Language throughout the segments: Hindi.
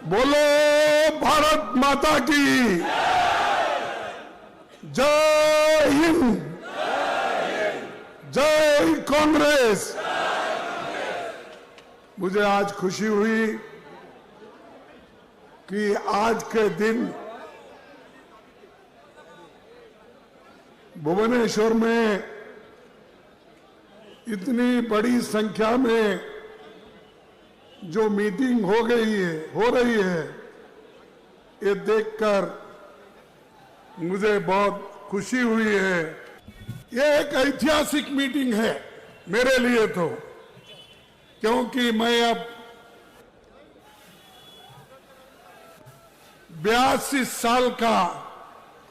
बोलो भारत माता की जय हिंद, जय कांग्रेस। मुझे आज खुशी हुई कि आज के दिन भुवनेश्वर में इतनी बड़ी संख्या में जो मीटिंग हो रही है, ये देखकर मुझे बहुत खुशी हुई है। ये एक ऐतिहासिक मीटिंग है मेरे लिए तो, क्योंकि मैं अब 82 साल का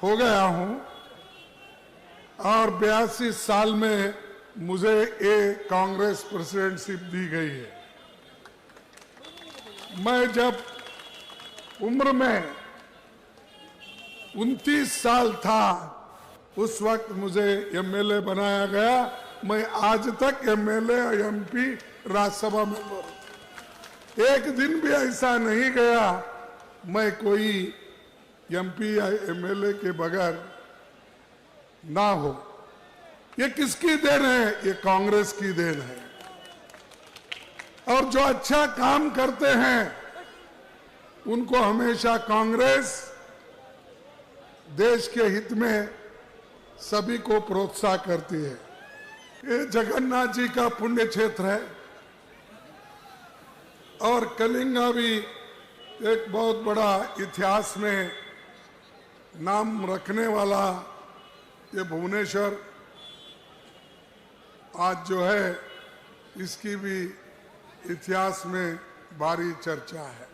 हो गया हूं और 82 साल में मुझे ये कांग्रेस प्रेसिडेंटशिप दी गई है। मैं जब उम्र में 29 साल था, उस वक्त मुझे एमएलए बनाया गया। मैं आज तक एमएलए और एमपी राज्यसभा मेंबर, एक दिन भी ऐसा नहीं गया मैं कोई एमपी या एमएलए के बगैर ना हो। ये किसकी देन है? ये कांग्रेस की देन है। और जो अच्छा काम करते हैं उनको हमेशा कांग्रेस देश के हित में सभी को प्रोत्साहन करती है। ये जगन्नाथ जी का पुण्य क्षेत्र है और कलिंगा भी एक बहुत बड़ा इतिहास में नाम रखने वाला ये भुवनेश्वर आज जो है, इसकी भी इतिहास में भारी चर्चा है।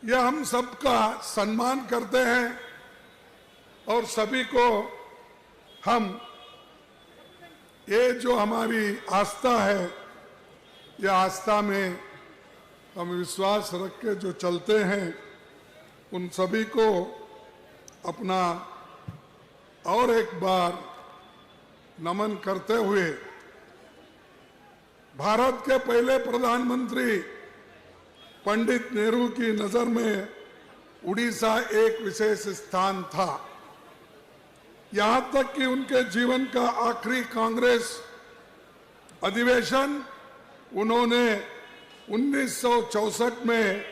यह हम सबका सम्मान करते हैं और सभी को हम ये जो हमारी आस्था है, यह आस्था में हम विश्वास रख के जो चलते हैं, उन सभी को अपना और एक बार नमन करते हुए भारत के पहले प्रधानमंत्री पंडित नेहरू की नजर में उड़ीसा एक विशेष स्थान था। यहां तक कि उनके जीवन का आखिरी कांग्रेस अधिवेशन उन्होंने 1964 में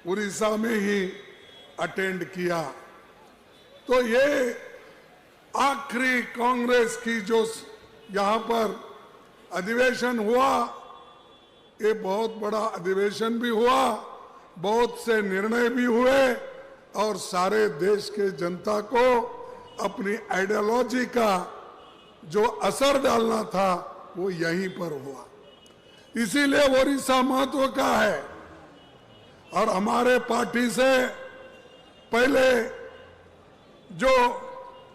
उड़ीसा में ही अटेंड किया। तो ये आखिरी कांग्रेस की जो यहां पर अधिवेशन हुआ, ये बहुत बड़ा अधिवेशन भी हुआ, बहुत से निर्णय भी हुए और सारे देश के जनता को अपनी आइडियोलॉजी का जो असर डालना था वो यहीं पर हुआ। इसीलिए उड़ीसा महत्व का है। और हमारे पार्टी से पहले जो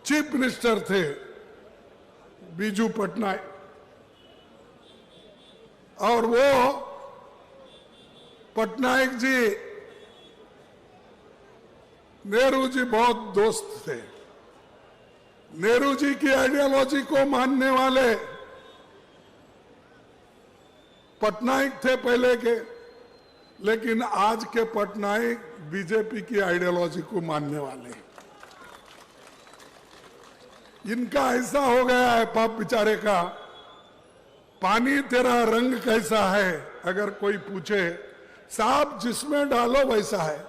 चीफ मिनिस्टर थे बीजू पटनायक, और वो पटनायक जी नेहरू जी बहुत दोस्त थे। नेहरू जी की आइडियोलॉजी को मानने वाले पटनायक थे पहले के, लेकिन आज के पटनायक बीजेपी की आइडियोलॉजी को मानने वाले हैं। इनका ऐसा हो गया है, पाप बेचारे का, पानी तेरा रंग कैसा है अगर कोई पूछे, साहब जिसमें डालो वैसा है।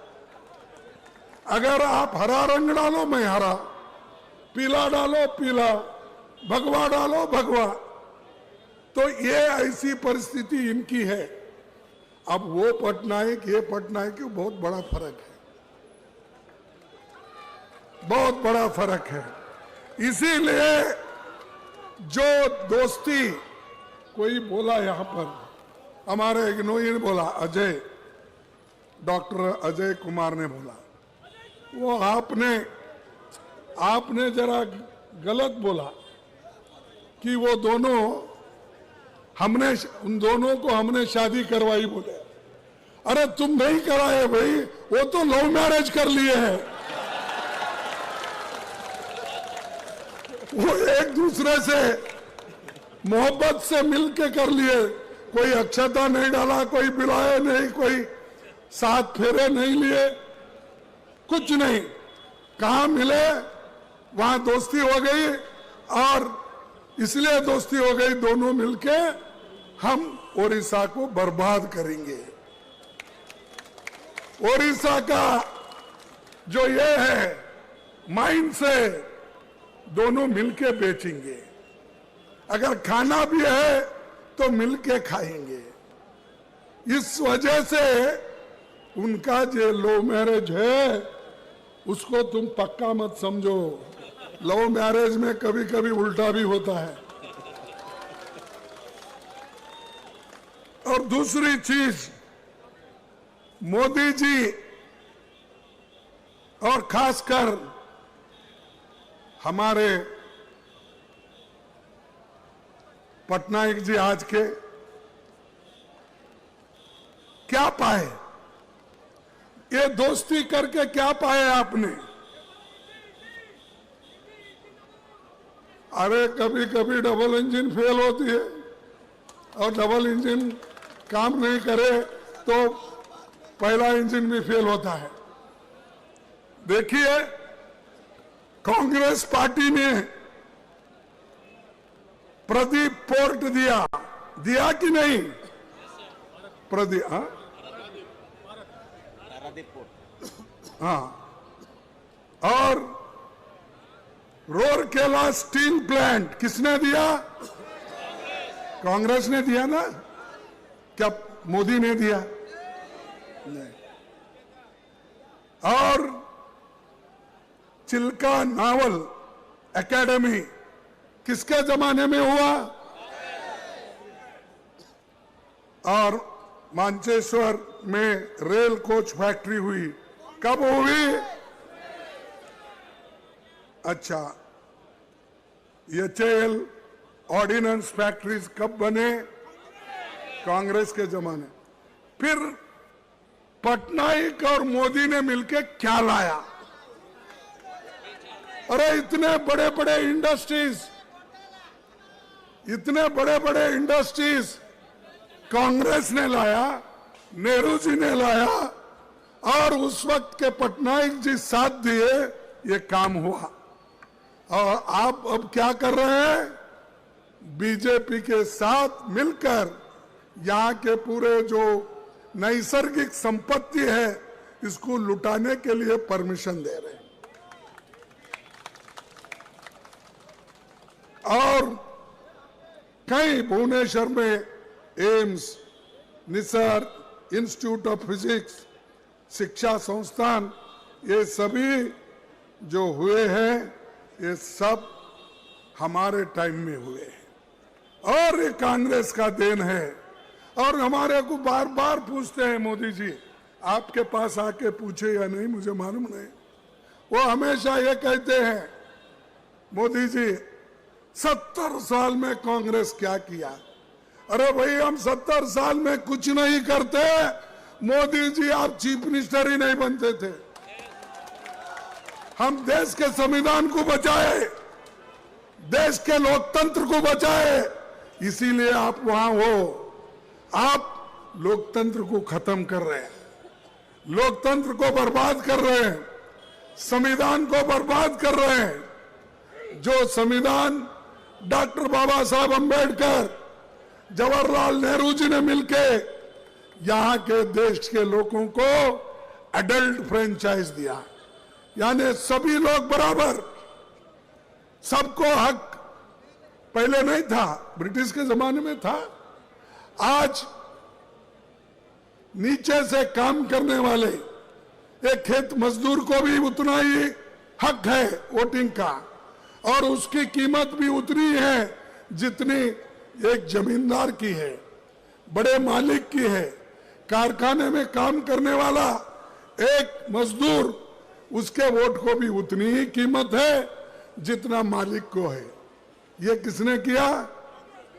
अगर आप हरा रंग डालो मैं हरा, पीला डालो पीला, भगवा डालो भगवा। तो ये ऐसी परिस्थिति इनकी है। अब वो पटनायक ये पटनायक, बहुत बड़ा फर्क है, बहुत बड़ा फर्क है। इसीलिए जो दोस्ती, कोई बोला यहां पर, हमारे इग्नोई ने बोला, अजय, डॉक्टर अजय कुमार ने बोला, वो आपने जरा गलत बोला कि वो दोनों उन दोनों को हमने शादी करवाई। बोले अरे तुम नहीं कराए भाई, वो तो लव मैरिज कर लिए हैं। वो एक दूसरे से मोहब्बत से मिलके कर लिए, कोई अक्षता नहीं डाला, कोई बुलाए नहीं, कोई साथ फेरे नहीं लिए, कुछ नहीं। कहाँ मिले वहां दोस्ती हो गई, और इसलिए दोस्ती हो गई, दोनों मिलके हम ओडिशा को बर्बाद करेंगे। ओडिशा का जो ये है माइंड से दोनों मिलके बेचेंगे। अगर खाना भी है तो मिलके खाएंगे। इस वजह से उनका जो लव मैरिज है उसको तुम पक्का मत समझो। लव मैरिज में कभी कभी उल्टा भी होता है। और दूसरी चीज, मोदी जी और खासकर हमारे पटनायक जी आज के क्या पाए, ये दोस्ती करके क्या पाए आपने? अरे कभी कभी डबल इंजन फेल होती है, और डबल इंजन काम नहीं करे तो पहला इंजन भी फेल होता है। देखिए, कांग्रेस पार्टी ने प्रदीप पोर्ट दिया कि नहीं? प्रदीप, हाँ, और रोरकेला स्टील प्लांट किसने दिया? कांग्रेस ने दिया ना? क्या मोदी ने दिया? नहीं। और चिल्का नावल एकेडमी किसके जमाने में हुआ? और मानचेश्वर में रेल कोच फैक्ट्री हुई, कब हुई? अच्छा, एचएएल ऑर्डिनेंस फैक्ट्रीज कब बने? कांग्रेस के जमाने। फिर पटनायक और मोदी ने मिलकर क्या लाया? अरे इतने बड़े बड़े इंडस्ट्रीज कांग्रेस ने लाया, नेहरू जी ने लाया, और उस वक्त के पटनायक जी साथ दिए, ये काम हुआ। और आप अब क्या कर रहे हैं? बीजेपी के साथ मिलकर यहाँ के पूरे जो नैसर्गिक संपत्ति है इसको लुटाने के लिए परमिशन दे रहे हैं। और कई भुवनेश्वर में एम्स, निसर, इंस्टीट्यूट ऑफ फिजिक्स, शिक्षा संस्थान, ये सभी जो हुए हैं ये सब हमारे टाइम में हुए हैं, और ये कांग्रेस का देन है। और हमारे को बार बार पूछते हैं, मोदी जी आपके पास आके पूछे या नहीं मुझे मालूम नहीं, वो हमेशा ये कहते हैं, मोदी जी 70 साल में कांग्रेस क्या किया? अरे भाई, हम 70 साल में कुछ नहीं करते। मोदी जी आप चीफ मिनिस्टर ही नहीं बनते थे। हम देश के संविधान को बचाए, देश के लोकतंत्र को बचाए, इसीलिए आप वहां हो। आप लोकतंत्र को खत्म कर रहे हैं, लोकतंत्र को बर्बाद कर रहे हैं, संविधान को बर्बाद कर रहे हैं। जो संविधान डॉक्टर बाबा साहब अंबेडकर, जवाहरलाल नेहरू जी ने मिलके यहाँ के देश के लोगों को एडल्ट फ्रेंचाइज दिया, यानी सभी लोग बराबर, सबको हक। पहले नहीं था, ब्रिटिश के जमाने में था। आज नीचे से काम करने वाले एक खेत मजदूर को भी उतना ही हक है वोटिंग का, और उसकी कीमत भी उतनी है जितनी एक जमींदार की है, बड़े मालिक की है। कारखाने में काम करने वाला एक मजदूर, उसके वोट को भी उतनी ही कीमत है जितना मालिक को है। ये किसने किया?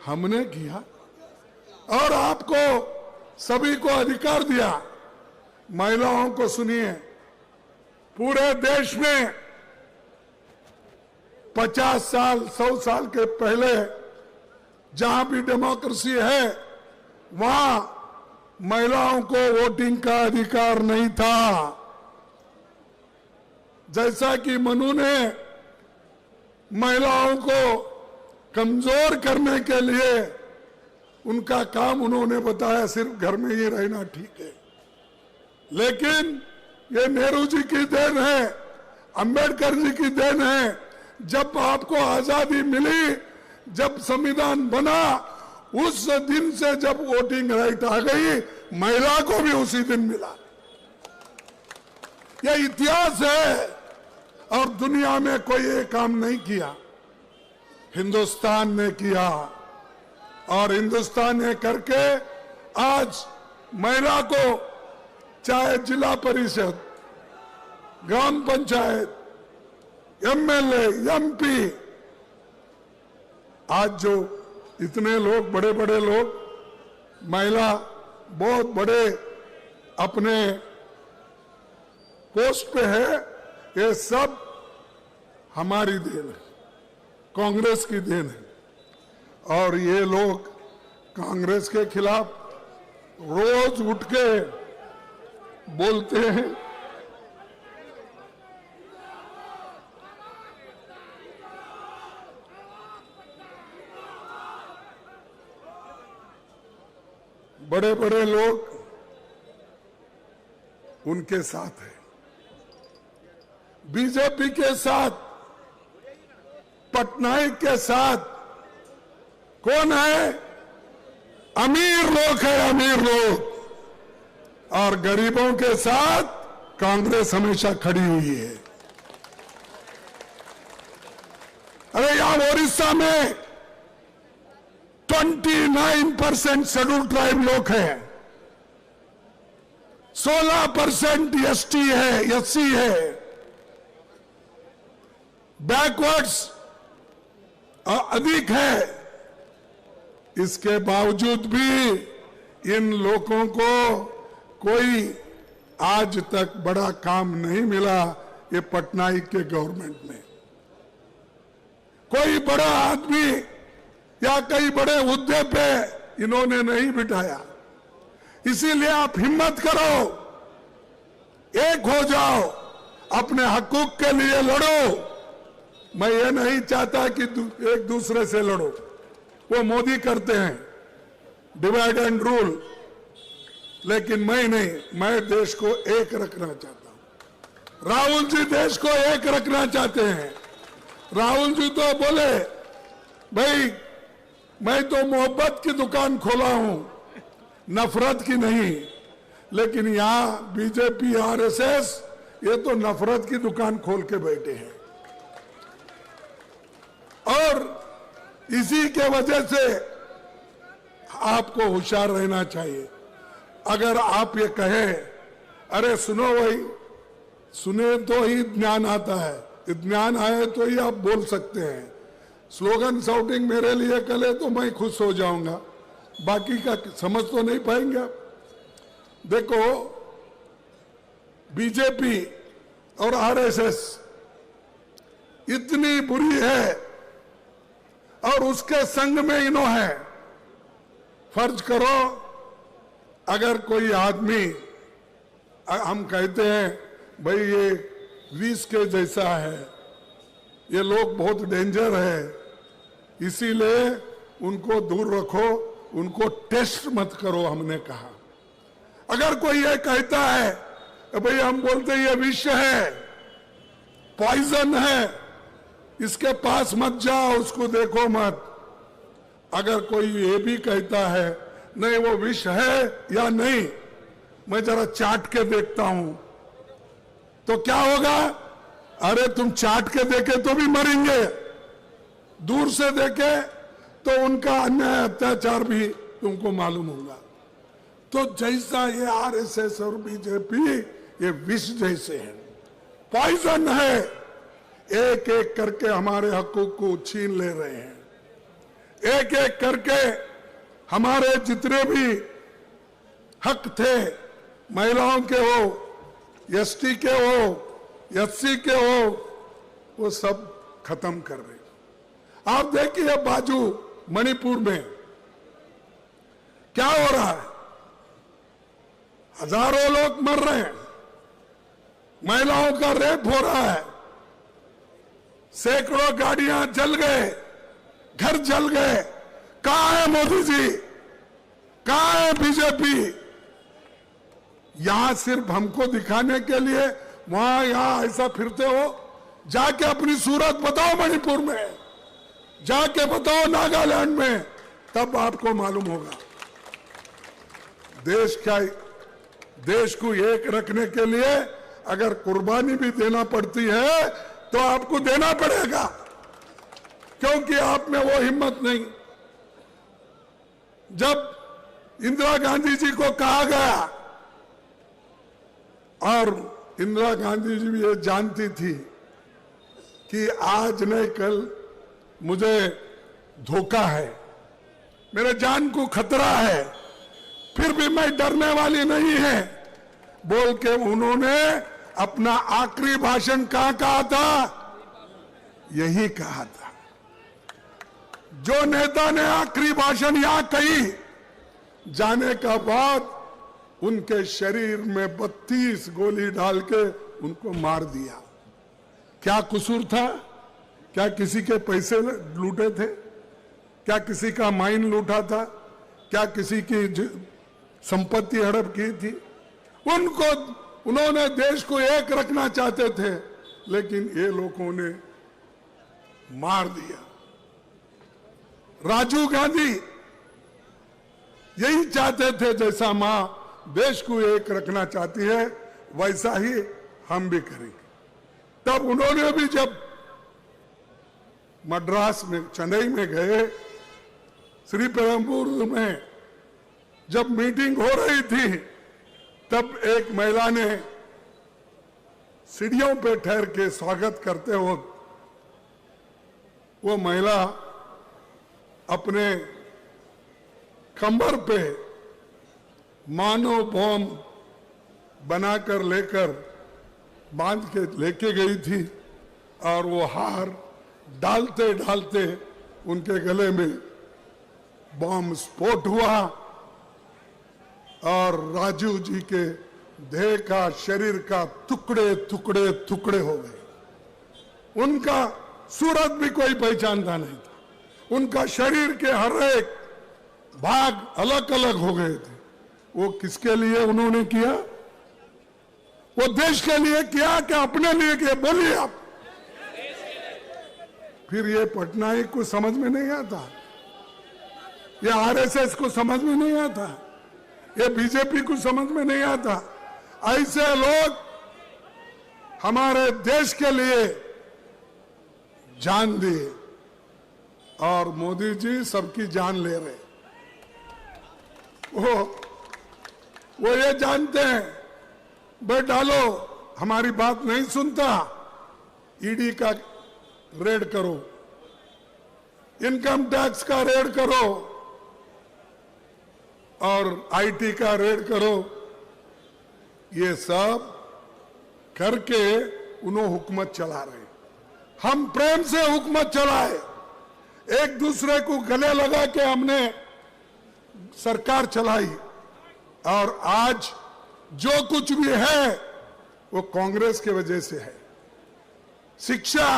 हमने किया। और आपको सभी को अधिकार दिया। महिलाओं को सुनिए, पूरे देश में 50 साल 100 साल के पहले जहां भी डेमोक्रेसी है वहां महिलाओं को वोटिंग का अधिकार नहीं था। जैसा कि मनु ने महिलाओं को कमजोर करने के लिए उनका काम उन्होंने बताया सिर्फ घर में ही रहना ठीक है, लेकिन ये नेहरू जी की देन है, अंबेडकर जी की देन है। जब आपको आजादी मिली, जब संविधान बना, उस दिन से जब वोटिंग राइट आ गई, महिला को भी उसी दिन मिला। यह इतिहास है और दुनिया में कोई ये काम नहीं किया, हिंदुस्तान ने किया। और हिंदुस्तान ने करके आज महिला को चाहे जिला परिषद, ग्राम पंचायत, एमएलए, एमपी, आज जो इतने लोग, बड़े बड़े लोग, महिला बहुत बड़े अपने पोस्ट पे है, ये सब हमारी देन है, कांग्रेस की देन है। और ये लोग कांग्रेस के खिलाफ रोज उठ के बोलते हैं। बड़े बड़े लोग उनके साथ हैं, बीजेपी के साथ, पटनायक के साथ। कौन है? अमीर लोग है, अमीर लोग। और गरीबों के साथ कांग्रेस हमेशा खड़ी हुई है। अरे यहां ओडिशा में 29% शेड्यूल ट्राइब लोग हैं, 16% एसटी है, एससी है, बैकवर्ड्स अधिक है। इसके बावजूद भी इन लोगों को कोई आज तक बड़ा काम नहीं मिला। ये पटनायक के गवर्नमेंट में कोई बड़ा आदमी या कई बड़े हुद्दे पे इन्होंने नहीं बिठाया। इसीलिए आप हिम्मत करो, एक हो जाओ, अपने हकूक के लिए लड़ो। मैं ये नहीं चाहता कि एक दूसरे से लड़ो, वो मोदी करते हैं डिवाइड एंड रूल, लेकिन मैं नहीं, मैं देश को एक रखना चाहता हूं। राहुल जी देश को एक रखना चाहते हैं। राहुल जी तो बोले, भाई मैं तो मोहब्बत की दुकान खोला हूं, नफरत की नहीं। लेकिन यहां बीजेपी, आरएसएस, ये तो नफरत की दुकान खोल के बैठे हैं। और इसी के वजह से आपको होशियार रहना चाहिए। अगर आप ये कहें, अरे सुनो भाई, सुने तो ही ज्ञान आता है, ज्ञान आए तो ही आप बोल सकते हैं। स्लोगन शाउटिंग मेरे लिए कले तो मैं खुश हो जाऊंगा, बाकी का समझ तो नहीं पाएंगे आप। देखो, बीजेपी और आरएसएस इतनी बुरी है और उसके संग में इन्हों है। फर्ज करो, अगर कोई आदमी, हम कहते हैं भाई ये विष के जैसा है, ये लोग बहुत डेंजर है, इसीलिए उनको दूर रखो, उनको टेस्ट मत करो, हमने कहा। अगर कोई ये कहता है भाई, हम बोलते हैं ये विष है, पॉइजन है, इसके पास मत जाओ, उसको देखो मत। अगर कोई ये भी कहता है नहीं वो विष है या नहीं, मैं जरा चाट के देखता हूं, तो क्या होगा? अरे तुम चाट के देखे तो भी मरेंगे, दूर से देखे तो उनका अन्याय अत्याचार भी तुमको मालूम होगा। तो जैसा ये आरएसएस और बीजेपी ये विष जैसे हैं, पॉइजन है, एक एक करके हमारे हकूक को छीन ले रहे हैं। एक एक करके हमारे जितने भी हक थे, महिलाओं के हो, एसटी के हो, एससी के हो, वो सब खत्म कर रहे हैं। आप देखिए बाजू मणिपुर में क्या हो रहा है? हजारों लोग मर रहे हैं, महिलाओं का रेप हो रहा है, सैकड़ों गाड़ियां जल गए, घर जल गए। कहां है मोदी जी? कहां है बीजेपी? यहां सिर्फ हमको दिखाने के लिए वहां यहां ऐसा फिरते हो। जाके अपनी सूरत बताओ मणिपुर में, जाके बताओ नागालैंड में, तब आपको मालूम होगा। देश को एक रखने के लिए अगर कुर्बानी भी देना पड़ती है तो आपको देना पड़ेगा, क्योंकि आप में वो हिम्मत नहीं। जब इंदिरा गांधी जी को कहा गया, और इंदिरा गांधी जी भी ये जानती थी कि आज नहीं कल मुझे धोखा है, मेरे जान को खतरा है, फिर भी मैं डरने वाली नहीं है, बोल के उन्होंने अपना आखिरी भाषण कहां कहा था? यही कहा था। जो नेता ने आखिरी भाषण यहां कही, जाने का बाद उनके शरीर में 32 गोली डाल के उनको मार दिया। क्या कसूर था? क्या किसी के पैसे लूटे थे? क्या किसी का माइन लूटा था? क्या किसी की संपत्ति हड़प की थी? उन्होंने देश को एक रखना चाहते थे, लेकिन ये लोगों ने मार दिया। राजीव गांधी यही चाहते थे, जैसा मां देश को एक रखना चाहती है वैसा ही हम भी करेंगे। तब उन्होंने भी जब मद्रास में, चेन्नई में गए, श्रीपेरुम्बदूर में जब मीटिंग हो रही थी, तब एक महिला ने सीढ़ियों पे ठहर के स्वागत करते वक्त वो महिला अपने कमर पे मानो बम बनाकर लेकर बांध के लेके गई थी, और वो हार डालते डालते उनके गले में बम स्फोट हुआ और राजीव जी के देह का, शरीर का टुकड़े टुकड़े टुकड़े हो गए। उनका सूरत भी कोई पहचानता नहीं था, उनका शरीर के हर एक भाग अलग अलग हो गए थे। वो किसके लिए उन्होंने किया? वो देश के लिए किया कि अपने लिए किया? बोलिए आप। फिर ये पटनायक को समझ में नहीं आता, ये आरएसएस को समझ में नहीं आता, ये बीजेपी को समझ में नहीं आता। ऐसे लोग हमारे देश के लिए जान दिए, और मोदी जी सबकी जान ले रहे। वो ये जानते हैं, भाई डालो, हमारी बात नहीं सुनता, ईडी का रेड करो, इनकम टैक्स का रेड करो, और आईटी का रेड करो। ये सब करके उन्होंने हुकूमत चला रहे। हम प्रेम से हुकूमत चलाए, एक दूसरे को गले लगा के हमने सरकार चलाई, और आज जो कुछ भी है वो कांग्रेस की वजह से है। शिक्षा,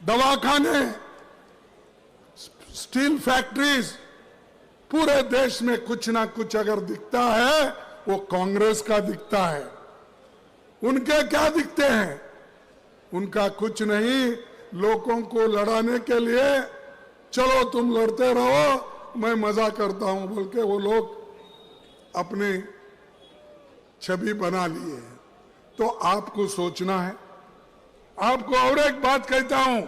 दवाखाने, स्टील फैक्ट्रीज, पूरे देश में कुछ ना कुछ अगर दिखता है वो कांग्रेस का दिखता है। उनके क्या दिखते हैं? उनका कुछ नहीं। लोगों को लड़ाने के लिए चलो तुम लड़ते रहो, मैं मजा करता हूं बोल के वो लोग अपनी छवि बना लिए। तो आपको सोचना है। आपको और एक बात कहता हूं,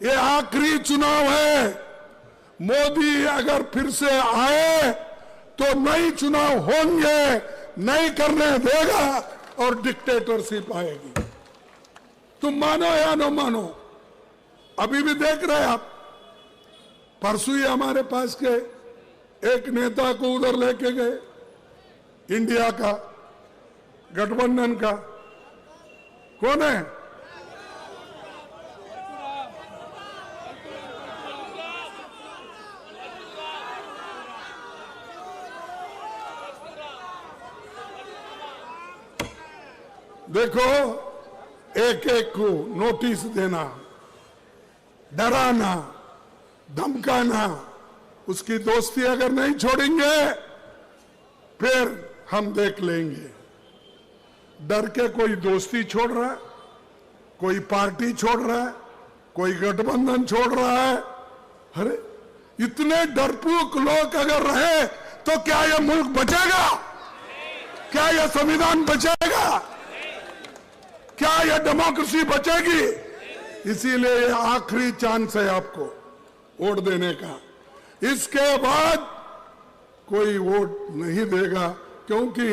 ये आखिरी चुनाव है। मोदी अगर फिर से आए तो नई चुनाव होंगे, नहीं करने देगा और डिक्टेटरशिप आएगी। तुम मानो या न मानो, अभी भी देख रहे आप, परसों ही हमारे पास के एक नेता को उधर लेके गए, इंडिया का, गठबंधन का। कौन है? देखो, एक एक को नोटिस देना, डराना, धमकाना, उसकी दोस्ती अगर नहीं छोड़ेंगे फिर हम देख लेंगे। डर के कोई दोस्ती छोड़ रहा है, कोई पार्टी छोड़ रहा है, कोई गठबंधन छोड़ रहा है। अरे इतने डरपोक लोग अगर रहे तो क्या यह मुल्क बचेगा? क्या यह संविधान बचेगा? क्या यह डेमोक्रेसी बचेगी? इसीलिए ये आखिरी चांस है आपको वोट देने का। इसके बाद कोई वोट नहीं देगा, क्योंकि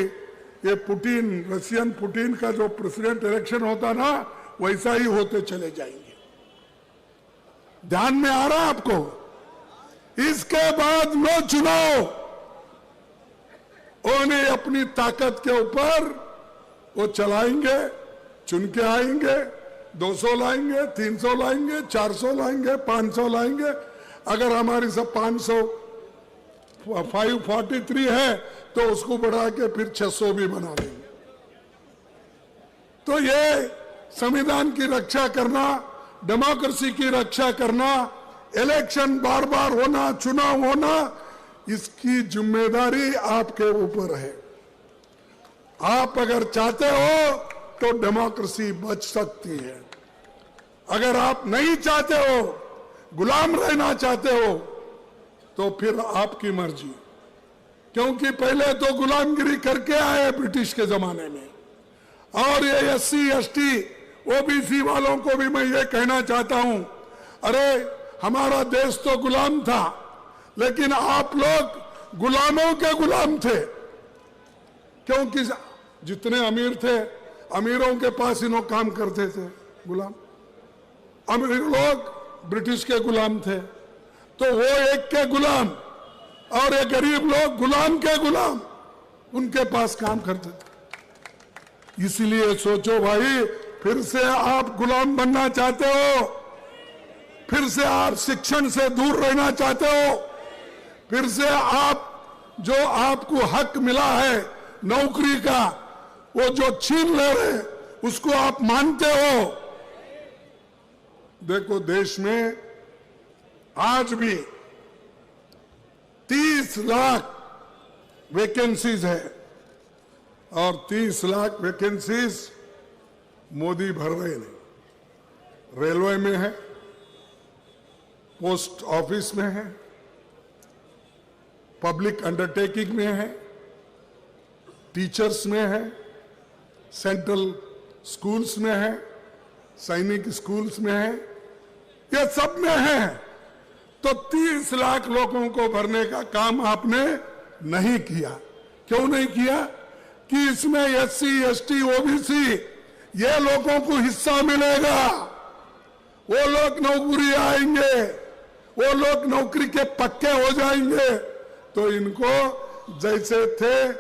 ये पुतिन, रशियन पुतिन का जो प्रेसिडेंट इलेक्शन होता ना, वैसा ही होते चले जाएंगे। ध्यान में आ रहा है आपको? इसके बाद नो चुनाव, उन्हें अपनी ताकत के ऊपर वो चलाएंगे, चुन के आएंगे, 200 लाएंगे, 300 लाएंगे, 400 लाएंगे, 500 लाएंगे। अगर हमारी सब 543 है तो उसको बढ़ा के फिर 600 भी बना देंगे। तो ये संविधान की रक्षा करना, डेमोक्रेसी की रक्षा करना, इलेक्शन बार बार होना, चुनाव होना, इसकी जिम्मेदारी आपके ऊपर है। आप अगर चाहते हो तो डेमोक्रेसी बच सकती है। अगर आप नहीं चाहते हो, गुलाम रहना चाहते हो, तो फिर आपकी मर्जी। क्योंकि पहले तो गुलामगिरी करके आए ब्रिटिश के जमाने में। और ये SC ST OBC वालों को भी मैं ये कहना चाहता हूं, अरे हमारा देश तो गुलाम था, लेकिन आप लोग गुलामों के गुलाम थे। क्योंकि जितने अमीर थे, अमीरों के पास इन्हों काम करते थे गुलाम। अमीर लोग ब्रिटिश के गुलाम थे, तो वो एक के गुलाम और ये गरीब लोग गुलाम के गुलाम उनके पास काम करते थे। इसलिए सोचो भाई, फिर से आप गुलाम बनना चाहते हो? फिर से आप शिक्षण से दूर रहना चाहते हो? फिर से आप जो आपको हक मिला है नौकरी का, वो जो छीन ले रहे उसको आप मानते हो? देखो, देश में आज भी 30 लाख वैकेंसीज है और 30 लाख वैकेंसीज मोदी भर रहे नहीं। रेलवे में है, पोस्ट ऑफिस में है, पब्लिक अंडरटेकिंग में है, टीचर्स में है, सेंट्रल स्कूल्स में है, सैनिक स्कूल्स में है, ये सब में है। तो 30 लाख लोगों को भरने का काम आपने नहीं किया। क्यों नहीं किया? कि इसमें SC ST OBC ये लोगों को हिस्सा मिलेगा, वो लोग नौकरी आएंगे, वो लोग नौकरी के पक्के हो जाएंगे। तो इनको जैसे थे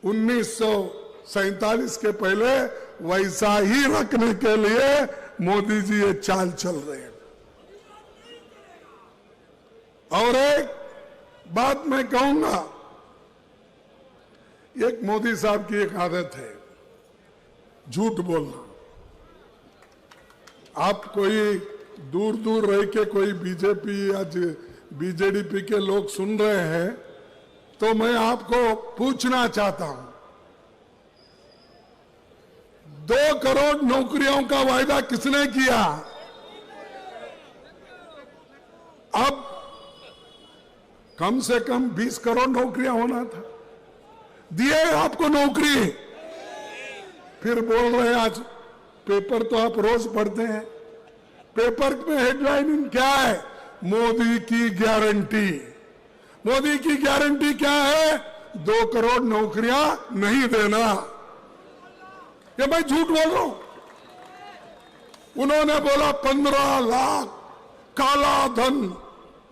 1947 के पहले, वैसा ही रखने के लिए मोदी जी ये चाल चल रहे हैं। और एक बात मैं कहूंगा, एक मोदी साहब की एक आदत है, झूठ बोलना। आप कोई दूर दूर रह के कोई बीजेपी या BJP के लोग सुन रहे हैं, तो मैं आपको पूछना चाहता हूं, 2 करोड़ नौकरियों का वायदा किसने किया? अब कम से कम 20 करोड़ नौकरियां होना था, दिए आपको नौकरी। फिर बोल रहे हैं, आज पेपर तो आप रोज पढ़ते हैं, पेपर में हेडलाइन क्या है? मोदी की गारंटी। मोदी की गारंटी क्या है? 2 करोड़ नौकरियां नहीं देना। ये मैं झूठ बोल रहा हूं? उन्होंने बोला 15 लाख काला धन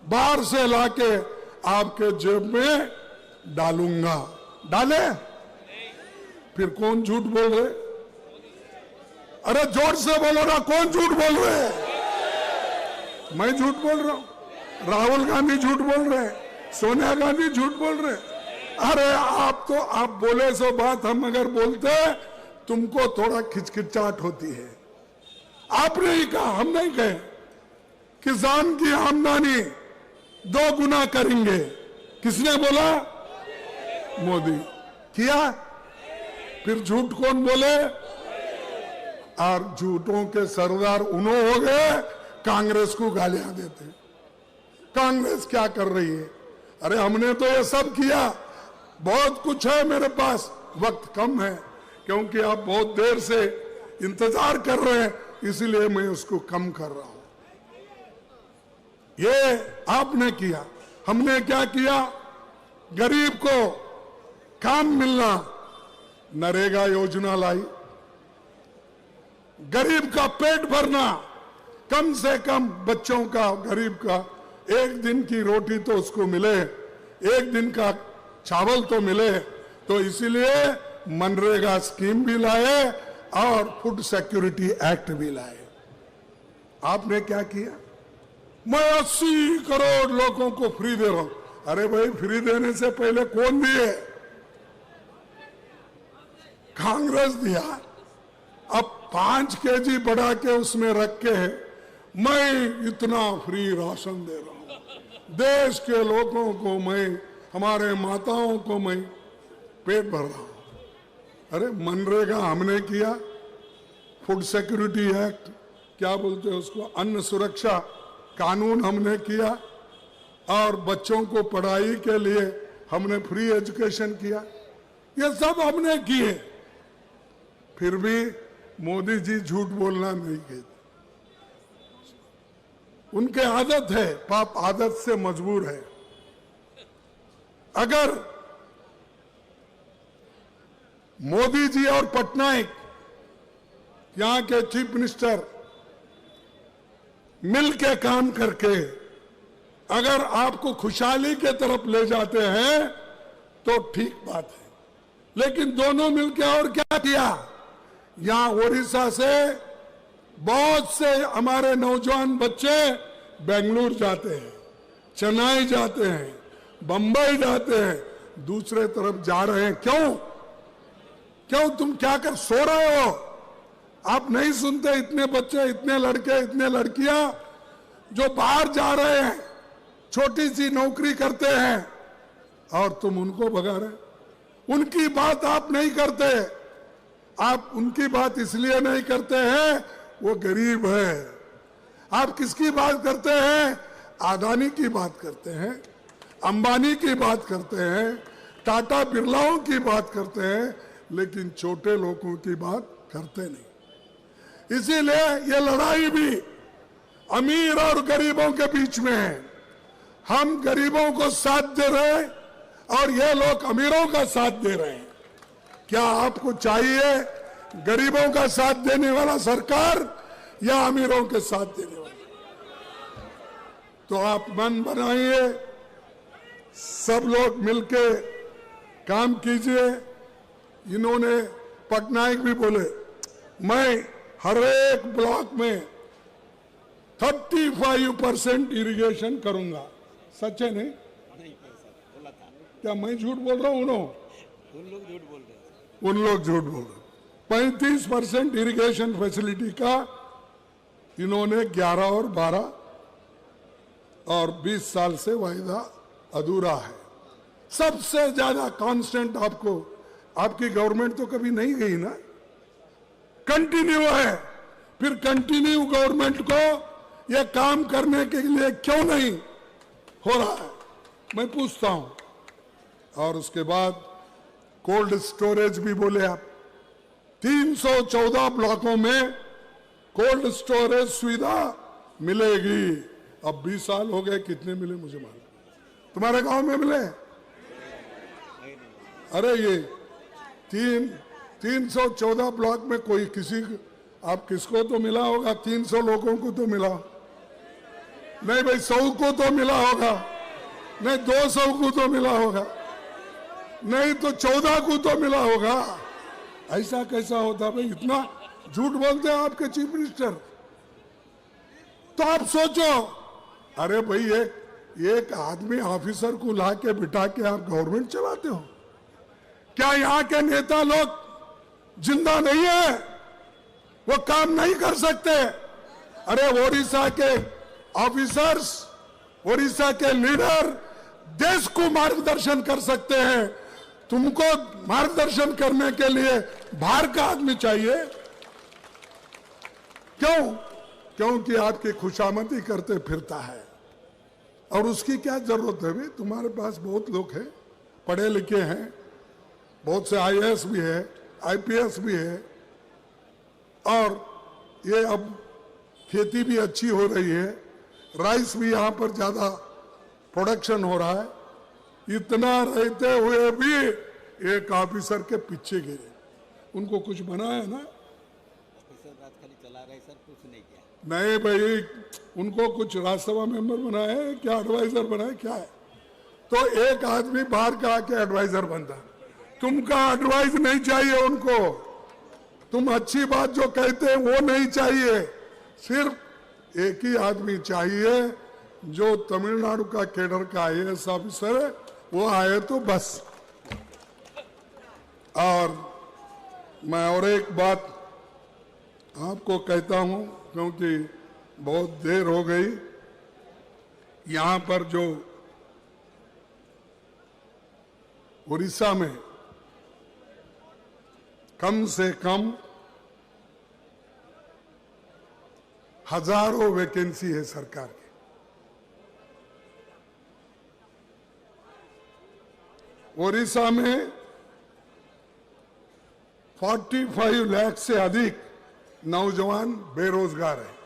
बाहर से लाके आपके जेब में डालूंगा। डाले? फिर कौन झूठ बोल रहे? अरे जोर से बोलो ना, कौन झूठ बोल रहे? मैं झूठ बोल रहा हूं, राहुल गांधी झूठ बोल रहे, सोनिया गांधी झूठ बोल रहे। अरे आप तो, आप बोले सो बात, हम अगर बोलते तुमको थोड़ा खिचखिचाहट होती है। आपने ही कहा, हम नहीं कहे। किसान की आमदनी 2 गुना करेंगे, किसने बोला? मोदी। किया? फिर झूठ कौन बोले? और झूठों के सरदार उन्होंने हो गए, कांग्रेस को गालियां देते। कांग्रेस क्या कर रही है? अरे हमने तो ये सब किया, बहुत कुछ है मेरे पास, वक्त कम है, क्योंकि आप बहुत देर से इंतजार कर रहे हैं, इसलिए मैं उसको कम कर रहा हूं। ये आपने किया। हमने क्या किया? गरीब को काम मिलना, नरेगा योजना लाई। गरीब का पेट भरना, कम से कम बच्चों का, गरीब का 1 दिन की रोटी तो उसको मिले, 1 दिन का चावल तो मिले। तो इसीलिए मनरेगा स्कीम भी लाए और फूड सिक्योरिटी एक्ट भी लाए। आपने क्या किया? मैं 80 करोड़ लोगों को फ्री दे रहा हूं। अरे भाई, फ्री देने से पहले कौन दिए? कांग्रेस दिया। अब 5 केजी बढ़ा के उसमें रख के मैं इतना फ्री राशन दे रहा हूं, देश के लोगों को मैं, हमारे माताओं को मैं पेट भर रहा हूं। अरे मनरेगा हमने किया, फूड सिक्योरिटी एक्ट, क्या बोलते हैं उसको, अन्न सुरक्षा कानून हमने किया, और बच्चों को पढ़ाई के लिए हमने फ्री एजुकेशन किया। ये सब हमने किए, फिर भी मोदी जी झूठ बोलना नहीं गए। उनके आदत है, पाप आदत से मजबूर है। अगर मोदी जी और पटनायक, यहां के चीफ मिनिस्टर, मिल के काम करके अगर आपको खुशहाली के तरफ ले जाते हैं तो ठीक बात है, लेकिन दोनों मिलके और क्या किया? यहां ओडिशा से बहुत से हमारे नौजवान बच्चे बेंगलुरु जाते हैं, चेन्नई जाते हैं, बंबई जाते हैं, दूसरे तरफ जा रहे हैं। क्यों? क्यों? तुम क्या कर सो रहे हो? आप नहीं सुनते? इतने बच्चे, इतने लड़के, इतने लड़कियां जो बाहर जा रहे हैं, छोटी सी नौकरी करते हैं, और तुम उनको भगा रहे। उनकी बात आप नहीं करते। आप उनकी बात इसलिए नहीं करते हैं, वो गरीब है। आप किसकी बात करते हैं? अदानी की बात करते हैं, अंबानी की बात करते हैं, टाटा बिरलाओं की बात करते हैं, लेकिन छोटे लोगों की बात करते नहीं। इसीलिए ये लड़ाई भी अमीर और गरीबों के बीच में है। हम गरीबों को साथ दे रहे हैं और ये लोग अमीरों का साथ दे रहे हैं। क्या आपको चाहिए गरीबों का साथ देने वाला सरकार या अमीरों के साथ देने वाला? तो आप मन बनाइए, सब लोग मिलके काम कीजिए। इन्होंने, पटनायक भी बोले, मैं हर एक ब्लॉक में 35% इरिगेशन करूंगा। सच है नहीं? क्या मैं झूठ बोल रहा हूं? उन लोग झूठ बोल रहे। उन लोग झूठ बोल रहे। 35% इरिगेशन फैसिलिटी का इन्होंने 11 और 12 और 20 साल से वायदा अधूरा है। सबसे ज्यादा कांस्टेंट आपको, आपकी गवर्नमेंट तो कभी नहीं गई ना, कंटिन्यू है। फिर कंटिन्यू गवर्नमेंट को यह काम करने के लिए क्यों नहीं हो रहा है, मैं पूछता हूं। और उसके बाद कोल्ड स्टोरेज भी बोले आप। 314 ब्लॉकों में कोल्ड स्टोरेज सुविधा मिलेगी। अब 20 साल हो गए, कितने मिले मुझे मालूम? तुम्हारे गांव में मिले? अरे ये 314 ब्लॉक में कोई किसी, आप किसको तो मिला होगा? 300 लोगों को तो मिला नहीं भाई, 100 को तो मिला होगा, नहीं 200 को तो मिला होगा, नहीं तो 14 को तो मिला होगा। ऐसा कैसा होता भाई? इतना झूठ बोलते हैं आपके चीफ मिनिस्टर। तो आप सोचो, अरे भाई एक आदमी ऑफिसर को ला के बिठा के आप गवर्नमेंट चलाते हो? क्या यहाँ के नेता लोग जिंदा नहीं है, वो काम नहीं कर सकते। अरे ओडिशा के ऑफिसर्स, ओडिशा के लीडर देश को मार्गदर्शन कर सकते हैं। तुमको मार्गदर्शन करने के लिए बाहर का आदमी चाहिए। क्यों? क्योंकि आपकी खुशामदी करते फिरता है। और उसकी क्या जरूरत है? भाई तुम्हारे पास बहुत लोग हैं, पढ़े लिखे हैं, बहुत से आईएएस भी है, आईपीएस भी है, और ये अब खेती भी अच्छी हो रही है, राइस भी यहाँ पर ज्यादा प्रोडक्शन हो रहा है। इतना रहते हुए भी एक ऑफिसर के पीछे गिरे। उनको कुछ बना है ना? ऑफिसर राज खाली चला रहे सर, कुछ नहीं किया। नहीं भाई, उनको कुछ राज्यसभा मेंबर बनाए है क्या, एडवाइजर बनाए क्या है? तो एक आदमी बाहर का आके एडवाइजर बनता। तुमका एडवाइस नहीं चाहिए उनको। तुम अच्छी बात जो कहते हैं वो नहीं चाहिए। सिर्फ एक ही आदमी चाहिए जो तमिलनाडु का कैडर का आईएएस ऑफिसर है, वो आए तो बस। और मैं और एक बात आपको कहता हूं, क्योंकि बहुत देर हो गई। यहां पर जो उड़ीसा में कम से कम हजारों वैकेंसी है सरकार की। ओडिशा में 45 लाख से अधिक नौजवान बेरोजगार हैं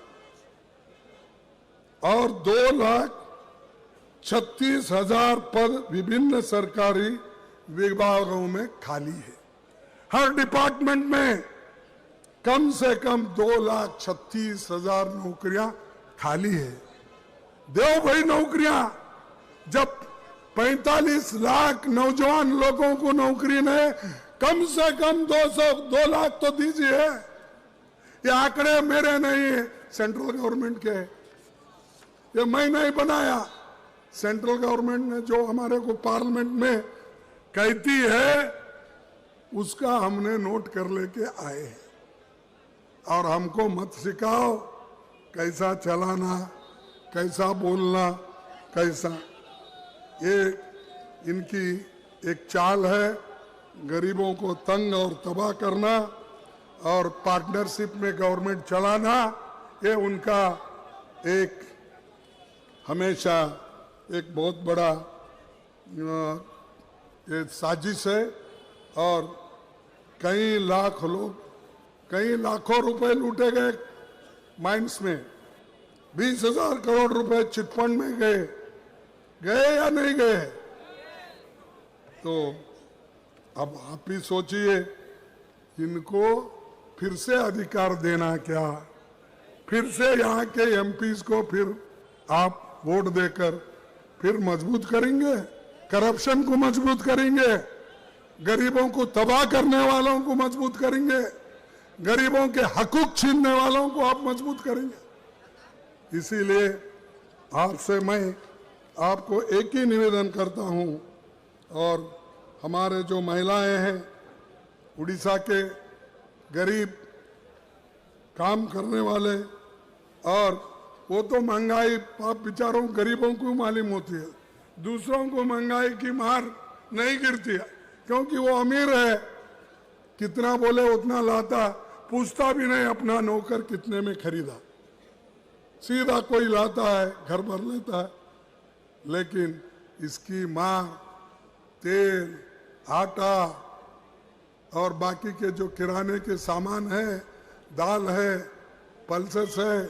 और 2,36,000 पद विभिन्न सरकारी विभागों में खाली है। हर डिपार्टमेंट में कम से कम 2,36,000 नौकरियां खाली है। दो भाई नौकरियां। जब 45 लाख नौजवान लोगों को नौकरी नहीं, कम से कम 2 लाख तो दीजिए। ये आंकड़े मेरे नहीं है, सेंट्रल गवर्नमेंट के। ये मैं नहीं बनाया, सेंट्रल गवर्नमेंट ने जो हमारे को पार्लियामेंट में कहती है उसका हमने नोट कर लेके आए हैं। और हमको मत सिखाओ कैसा चलाना, कैसा बोलना, कैसा। ये इनकी एक चाल है, गरीबों को तंग और तबाह करना और पार्टनरशिप में गवर्नमेंट चलाना। ये उनका एक हमेशा एक बहुत बड़ा ये साजिश है। और कई लाख लोग, कई लाखों रुपए लूटे गए माइंस में। 20,000 करोड़ रुपए चिटफंड में गए या नहीं गए? तो अब आप ही सोचिए, इनको फिर से अधिकार देना क्या? फिर से यहाँ के एमपीज को फिर आप वोट देकर फिर मजबूत करेंगे, करप्शन को मजबूत करेंगे, गरीबों को तबाह करने वालों को मजबूत करेंगे, गरीबों के हकूक छीनने वालों को आप मजबूत करेंगे। इसीलिए आपसे मैं आपको एक ही निवेदन करता हूं, और हमारे जो महिलाएं हैं, उड़ीसा के गरीब काम करने वाले, और वो तो महंगाई आप बेचारों गरीबों को मालूम होती है, दूसरों को महंगाई की मार नहीं गिरती है, क्योंकि वो अमीर है, कितना बोले उतना लाता, पूछता भी नहीं अपना नौकर कितने में खरीदा, सीधा कोई लाता है, घर भर लेता है। लेकिन इसकी मार, तेल, आटा और बाकी के जो किराने के सामान है, दाल है, पल्सेस है,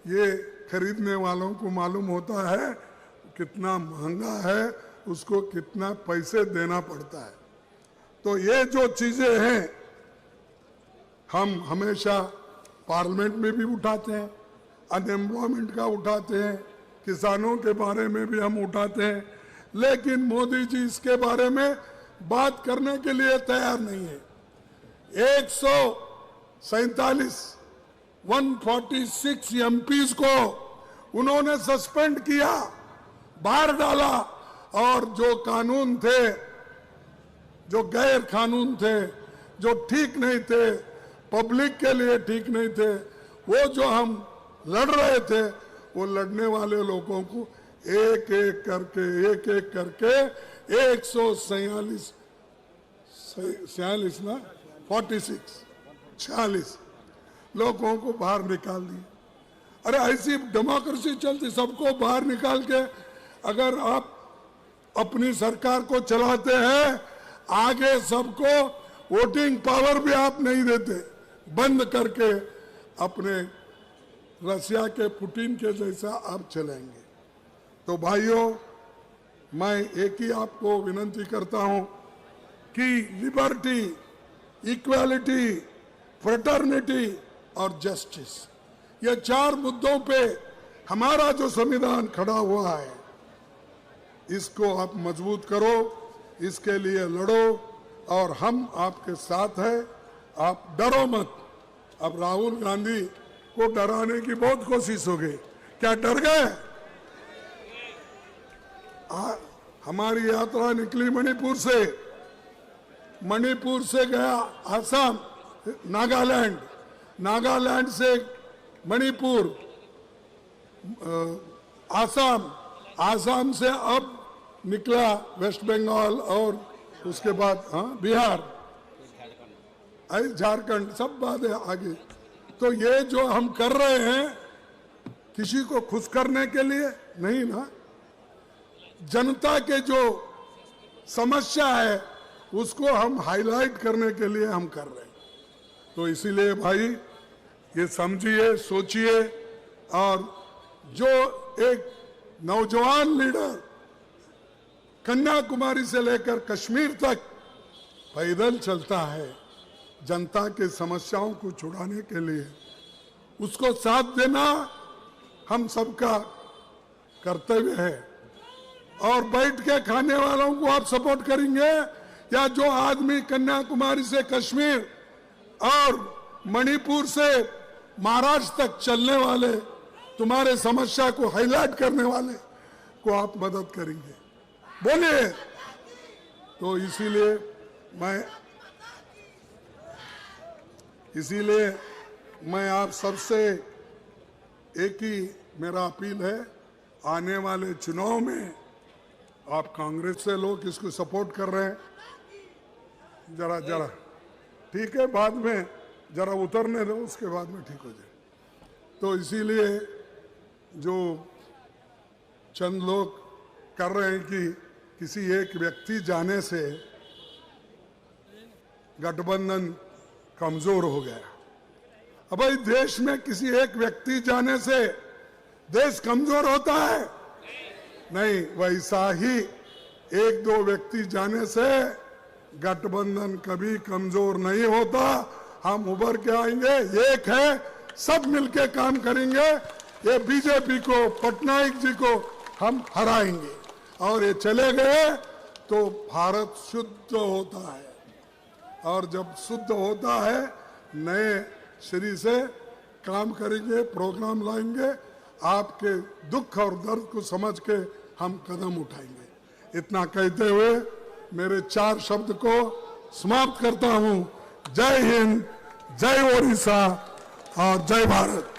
ये खरीदने वालों को मालूम होता है कितना महंगा है, उसको कितना पैसे देना पड़ता है। तो ये जो चीजें हैं हम हमेशा पार्लियामेंट में भी उठाते हैं, अनएम्प्लॉयमेंट का उठाते हैं, किसानों के बारे में भी हम उठाते हैं, लेकिन मोदी जी इसके बारे में बात करने के लिए तैयार नहीं है। 146 एमपीज को उन्होंने सस्पेंड किया, बाहर डाला, और जो कानून थे, जो गैर कानून थे, जो ठीक नहीं थे, पब्लिक के लिए ठीक नहीं थे, वो जो हम लड़ रहे थे, वो लड़ने वाले लोगों को एक एक करके 146 ना 46 लोगों को बाहर निकाल दिया। अरे ऐसी डेमोक्रेसी चलती, सबको बाहर निकाल के अगर आप अपनी सरकार को चलाते हैं, आगे सबको वोटिंग पावर भी आप नहीं देते, बंद करके अपने रशिया के पुतिन के जैसा आप चलेंगे। तो भाइयों, मैं एक ही आपको विनती करता हूं कि लिबर्टी, इक्वालिटी, फ्रेटर्निटी और जस्टिस, ये 4 मुद्दों पे हमारा जो संविधान खड़ा हुआ है, इसको आप मजबूत करो, इसके लिए लड़ो और हम आपके साथ हैं। आप डरो मत। अब राहुल गांधी को डराने की बहुत कोशिश हो गई, क्या डर गए? हमारी यात्रा निकली मणिपुर से गया असम, नागालैंड से मणिपुर, आसाम से अब निकला वेस्ट बंगाल और उसके बाद बिहार, झारखंड, सब बात है आगे। तो ये जो हम कर रहे हैं, किसी को खुश करने के लिए नहीं ना, जनता के जो समस्या है उसको हम हाईलाइट करने के लिए हम कर रहे हैं। तो इसीलिए भाई ये समझिए, सोचिए, और जो एक नौजवान लीडर कन्याकुमारी से लेकर कश्मीर तक पैदल चलता है जनता के समस्याओं को छुड़ाने के लिए, उसको साथ देना हम सबका कर्तव्य है। और बैठ के खाने वालों को आप सपोर्ट करेंगे, या जो आदमी कन्याकुमारी से कश्मीर और मणिपुर से महाराष्ट्र तक चलने वाले, तुम्हारे समस्या को हाईलाइट करने वाले को आप मदद करेंगे? बोलिए। तो इसीलिए मैं आप सबसे एक ही मेरा अपील है, आने वाले चुनाव में आप कांग्रेस से लोग इसको सपोर्ट कर रहे हैं, जरा ठीक है, बाद में जरा उतरने दो, उसके बाद में ठीक हो जाए। तो इसीलिए जो चंद लोग कर रहे हैं कि किसी एक व्यक्ति जाने से गठबंधन कमजोर हो गया। अब भाई, देश में किसी एक व्यक्ति जाने से देश कमजोर होता है? नहीं, वैसा ही 1-2 व्यक्ति जाने से गठबंधन कभी कमजोर नहीं होता। हम उभर के आएंगे, एक है, सब मिलके काम करेंगे, ये बीजेपी को, पटनायक जी को हम हराएंगे। और ये चले गए तो भारत शुद्ध होता है, और जब शुद्ध होता है नए श्री से काम करेंगे, प्रोग्राम लाएंगे, आपके दुख और दर्द को समझ के हम कदम उठाएंगे। इतना कहते हुए मेरे 4 शब्द को समाप्त करता हूं। जय हिंद, जय ओडिशा और जय भारत।